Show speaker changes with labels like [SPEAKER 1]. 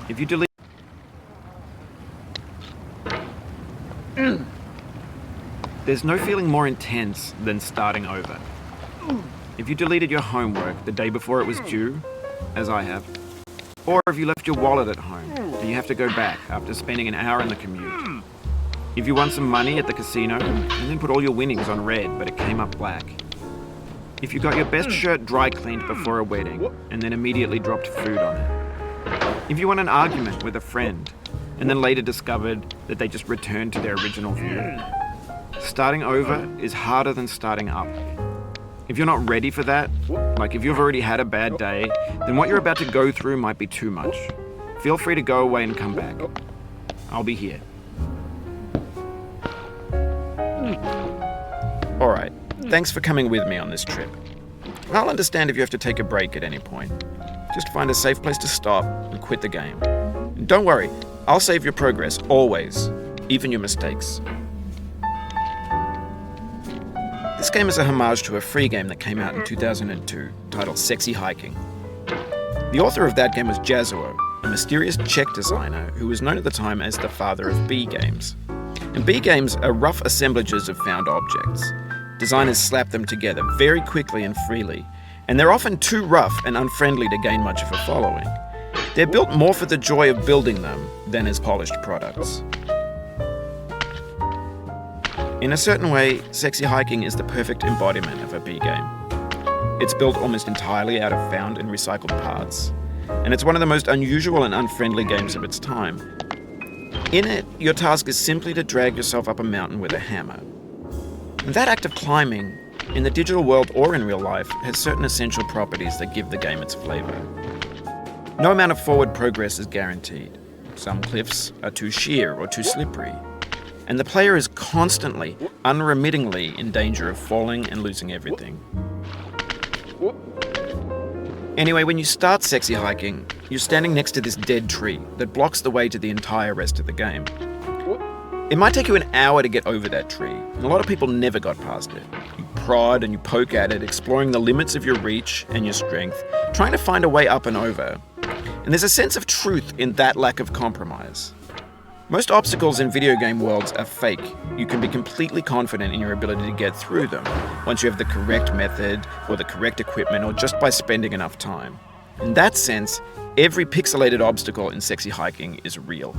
[SPEAKER 1] If you delete... There's no feeling more intense than starting over. If you deleted your homework the day before it was due, as I have, or if you left your wallet at home and you have to go back after spending an hour in the commute. If you won some money at the casino and then put all your winnings on red but it came up black. If you got your best shirt dry cleaned before a wedding and then immediately dropped food on it. If you won an argument with a friend and then later discovered that they just returned to their original view. Starting over is harder than starting up. If you're not ready for that, like if you've already had a bad day, then what you're about to go through might be too much. Feel free to go away and come back. I'll be here. Alright, thanks for coming with me on this trip. I'll understand if you have to take a break at any point. Just find a safe place to stop and quit the game. And don't worry, I'll save your progress, always, even your mistakes. This game is a homage to a free game that came out in 2002, titled Sexy Hiking. The author of that game was Jazuo, a mysterious Czech designer who was known at the time as the father of B games. And B games are rough assemblages of found objects. Designers slap them together very quickly and freely, and they're often too rough and unfriendly to gain much of a following. They're built more for the joy of building them than as polished products. In a certain way, Sexy Hiking is the perfect embodiment of a B game. It's built almost entirely out of found and recycled parts, and it's one of the most unusual and unfriendly games of its time. In it, your task is simply to drag yourself up a mountain with a hammer. And that act of climbing, in the digital world or in real life, has certain essential properties that give the game its flavor. No amount of forward progress is guaranteed. Some cliffs are too sheer or too slippery. And the player is constantly, unremittingly in danger of falling and losing everything. Anyway, when you start Sexy Hiking, you're standing next to this dead tree that blocks the way to the entire rest of the game. It might take you an hour to get over that tree, and a lot of people never got past it. You prod and you poke at it, exploring the limits of your reach and your strength, trying to find a way up and over. And there's a sense of truth in that lack of compromise. Most obstacles in video game worlds are fake. You can be completely confident in your ability to get through them once you have the correct method or the correct equipment or just by spending enough time. In that sense, every pixelated obstacle in Sexy Hiking is real.